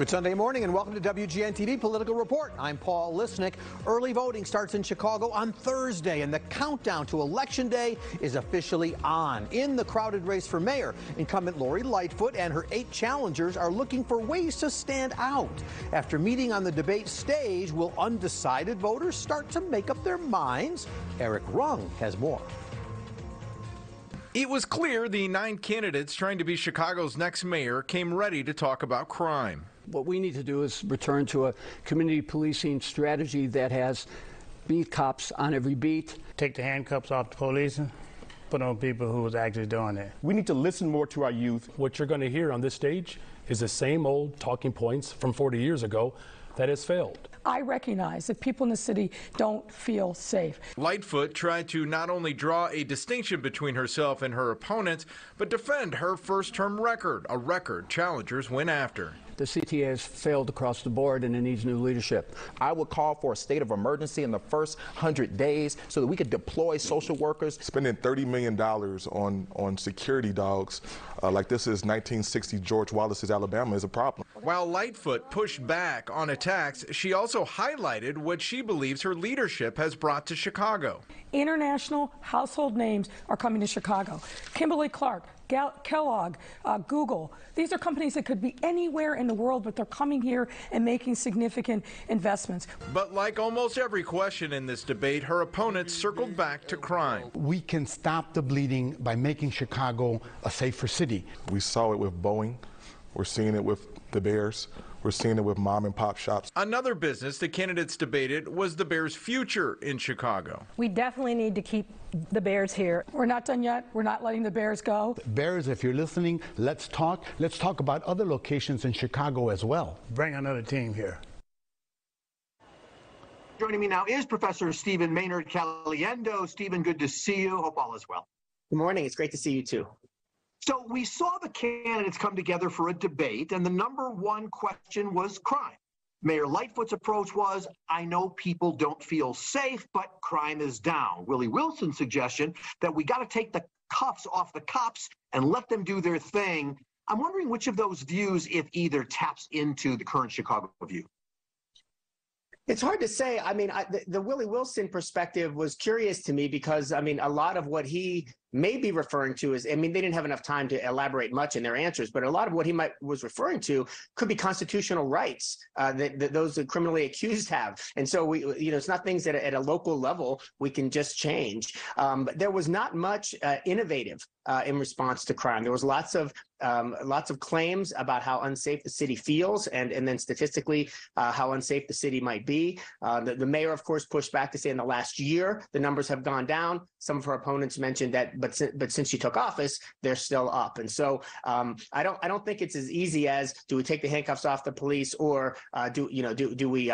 Good Sunday morning and welcome to WGN-TV Political Report. I'm Paul Lisnick. Early voting starts in Chicago on Thursday, and the countdown to Election Day is officially on. In the crowded race for mayor, incumbent Lori Lightfoot and her 8 challengers are looking for ways to stand out. After meeting on the debate stage, will undecided voters start to make up their minds? Eric Rung has more. It was clear the 9 candidates trying to be Chicago's next mayor came ready to talk about crime. What we need to do is return to a community policing strategy that has beat cops on every beat. Take the handcuffs off the police and put on people who was actually doing it. We need to listen more to our youth. What you're going to hear on this stage is the same old talking points from 40 years ago that has failed. I recognize that people in the city don't feel safe. Lightfoot tried to not only draw a distinction between herself and her opponents, but defend her first-term record, a record challengers went after. The CTA has failed across the board and it needs new leadership. I would call for a state of emergency in the first 100 days so that we could deploy social workers. Spending $30 million on security dogs like this is 1960 George Wallace's Alabama is a problem. While Lightfoot pushed back on attacks, she also highlighted what she believes her leadership has brought to Chicago. International household names are coming to Chicago. Kimberly-Clark, Kellogg, Google. These are companies that could be anywhere in the world, but they're coming here and making significant investments. But like almost every question in this debate, her opponents circled back to crime. We can stop the bleeding by making Chicago a safer city. We saw it with Boeing. We're seeing it with the Bears. We're seeing it with mom and pop shops. Another business the candidates debated was the Bears' future in Chicago. We definitely need to keep the Bears here. We're not done yet. We're not letting the Bears go. Bears, if you're listening, let's talk. Let's talk about other locations in Chicago as well. Bring another team here. Joining me now is Professor Stephen Maynard Caliendo. Stephen, good to see you. Hope all is well. Good morning. It's great to see you too. So we saw the candidates come together for a debate, and the number one question was crime. Mayor Lightfoot's approach was, I know people don't feel safe, but crime is down. Willie Wilson's suggestion that we got to take the cuffs off the cops and let them do their thing. I'm wondering which of those views, if either, taps into the current Chicago view. It's hard to say. I mean, the Willie Wilson perspective was curious to me because, I mean, a lot of what he may be referring to is, I mean, they didn't have enough time to elaborate much in their answers, but a lot of what he was referring to could be constitutional rights that those criminally accused have. And so it's not things that at a local level we can just change. But there was not much innovative in response to crime. There was lots of claims about how unsafe the city feels, and then statistically how unsafe the city might be. The mayor, of course, pushed back to say in the last year the numbers have gone down. Some of her opponents mentioned that, but since she took office, they're still up. And so I don't think it's as easy as, do we take the handcuffs off the police, or do we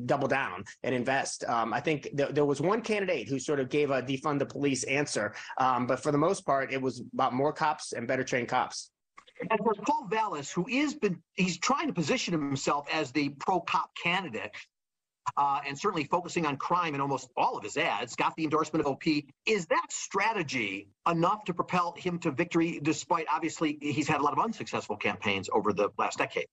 double down and invest? I think there was one candidate who sort of gave a defund the police answer, but for the most part, it was about more cops and better trained cops. And for Paul Vallis, he's trying to position himself as the pro-cop candidate, and certainly focusing on crime in almost all of his ads, got the endorsement of OP. Is that strategy enough to propel him to victory, despite, obviously, he's had a lot of unsuccessful campaigns over the last decade?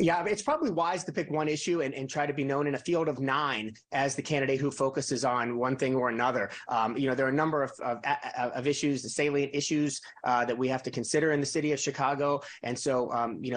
Yeah, it's probably wise to pick one issue and try to be known in a field of 9 as the candidate who focuses on one thing or another. There are a number of issues, the salient issues that we have to consider in the city of Chicago. And so,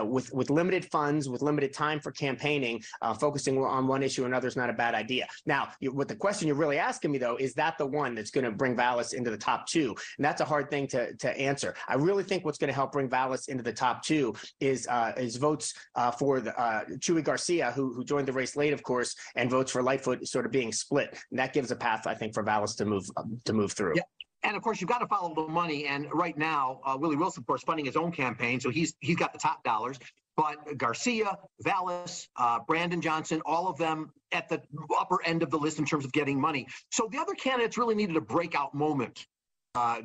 with limited funds, with limited time for campaigning, focusing on one issue or another is not a bad idea. Now, with the question you're really asking me, though, is that the one that's going to bring Vallis into the top 2? And that's a hard thing to answer. I really think what's going to help bring Vallis into the top 2 is votes for Chuy Garcia, who joined the race late, of course, and votes for Lightfoot sort of being split. And that gives a path, I think, for Vallis to move through. Yeah. And of course, you've got to follow the money. And right now, Willie Wilson, of course, funding his own campaign, so he's got the top dollars. But Garcia, Vallis, Brandon Johnson, all of them at the upper end of the list in terms of getting money. So the other candidates really needed a breakout moment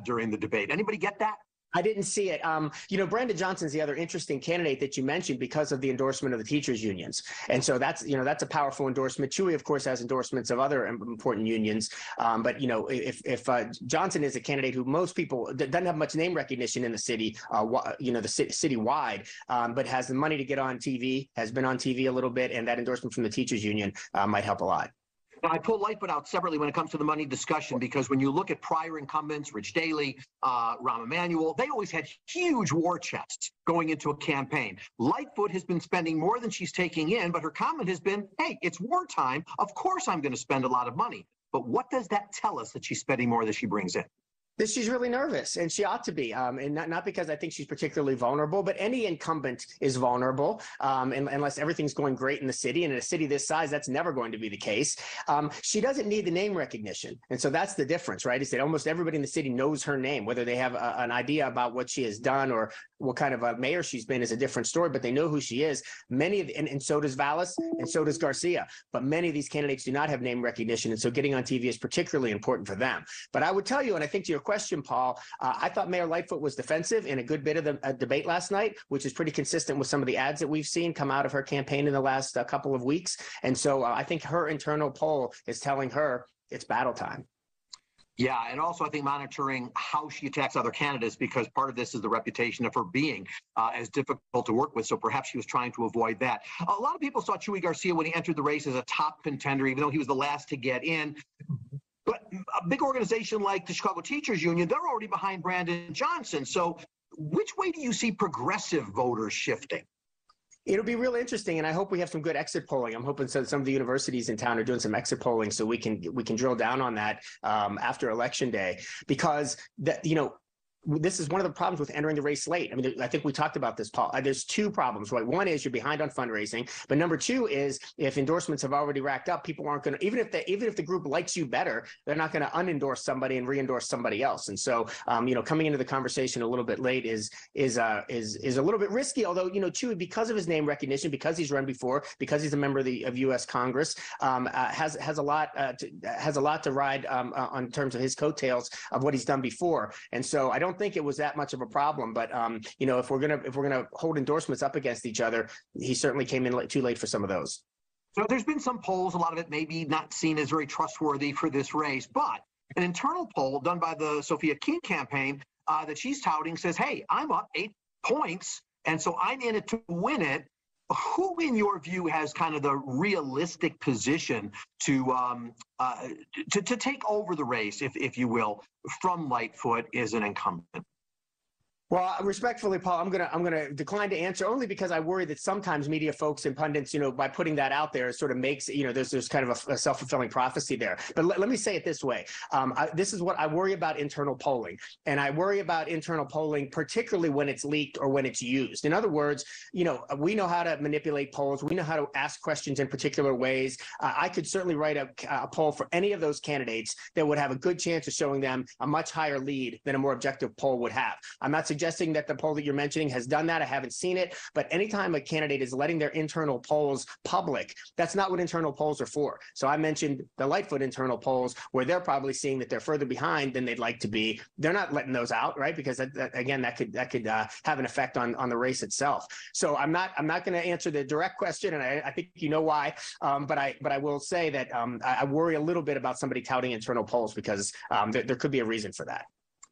during the debate. Anybody get that? I didn't see it. Brenda Johnson's the other interesting candidate that you mentioned because of the endorsement of the teachers unions. And so that's a powerful endorsement. Chewy, of course, has endorsements of other important unions. But if Johnson is a candidate who most people doesn't have much name recognition in the city, citywide, but has the money to get on TV, has been on TV a little bit, and that endorsement from the teachers union might help a lot. Now, I pull Lightfoot out separately when it comes to the money discussion, because when you look at prior incumbents, Rich Daley, Rahm Emanuel, they always had huge war chests going into a campaign. Lightfoot has been spending more than she's taking in, but her comment has been, hey, it's wartime. Of course I'm going to spend a lot of money. But what does that tell us that she's spending more than she brings in? That she's really nervous, and she ought to be, and not because I think she's particularly vulnerable, but any incumbent is vulnerable unless everything's going great in the city, and in a city this size, that's never going to be the case. She doesn't need the name recognition, and so that's the difference, right? Is that almost everybody in the city knows her name, whether they have an idea about what she has done or what kind of a mayor she's been is a different story, but they know who she is. And so does Vallis, and so does Garcia, but many of these candidates do not have name recognition, and so getting on TV is particularly important for them. But I would tell you, and I think to your question, Paul, I thought Mayor Lightfoot was defensive in a good bit of the debate last night, which is pretty consistent with some of the ads that we've seen come out of her campaign in the last couple of weeks. And so I think her internal poll is telling her it's battle time. Yeah, and also I think monitoring how she attacks other candidates, because part of this is the reputation of her being as difficult to work with. So perhaps she was trying to avoid that. A lot of people saw Chuy Garcia when he entered the race as a top contender, even though he was the last to get in. But a big organization like the Chicago Teachers Union, they're already behind Brandon Johnson. So which way do you see progressive voters shifting? It'll be real interesting, and I hope we have some good exit polling. I'm hoping some of the universities in town are doing some exit polling so we can drill down on that after Election Day, because this is one of the problems with entering the race late. I mean, I think we talked about this, Paul. There's two problems, right? One is you're behind on fundraising, but number two is if endorsements have already racked up, people aren't going to, even if the group likes you better, they're not going to unendorse somebody and re-endorse somebody else. And so, coming into the conversation a little bit late is a little bit risky. Although, Chuy, because of his name recognition, because he's run before, because he's a member of U.S. Congress, has a lot to ride on terms of his coattails of what he's done before. And so I don't think it was that much of a problem, but if we're gonna hold endorsements up against each other, he certainly came in too late for some of those. So there's been some polls, a lot of it maybe not seen as very trustworthy for this race, but an internal poll done by the Sophia King campaign that she's touting says, hey, I'm up 8 points, and so I'm in it to win it. Who, in your view, has kind of the realistic position to take over the race, if you will, from Lightfoot as an incumbent? Well, respectfully, Paul, I'm gonna decline to answer, only because I worry that sometimes media folks and pundits, by putting that out there, it sort of makes, there's kind of a self-fulfilling prophecy there. But let me say it this way. This is what I worry about: internal polling. And I worry about internal polling, particularly when it's leaked or when it's used. In other words, we know how to manipulate polls. We know how to ask questions in particular ways. I could certainly write a poll for any of those candidates that would have a good chance of showing them a much higher lead than a more objective poll would have. I'm not suggesting that the poll that you're mentioning has done that. I haven't seen it, but anytime a candidate is letting their internal polls public, that's not what internal polls are for. So I mentioned the Lightfoot internal polls, where they're probably seeing that they're further behind than they'd like to be. They're not letting those out, right? Because that could have an effect on the race itself. So I'm not going to answer the direct question, and I think you know why. But I will say that I worry a little bit about somebody touting internal polls, because there could be a reason for that.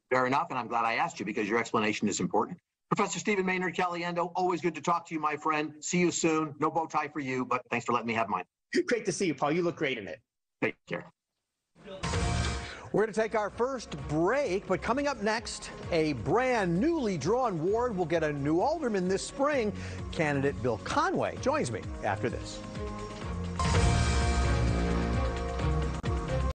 Fair enough, and I'm glad I asked you, because your explanation is important. Professor Stephen Maynard Caliendo, always good to talk to you, my friend. See you soon. No bow tie for you, but thanks for letting me have mine. Great to see you, Paul. You look great in it. Take care. We're going to take our first break, but coming up next, a brand newly drawn ward will get a new alderman this spring. Candidate Bill Conway joins me after this.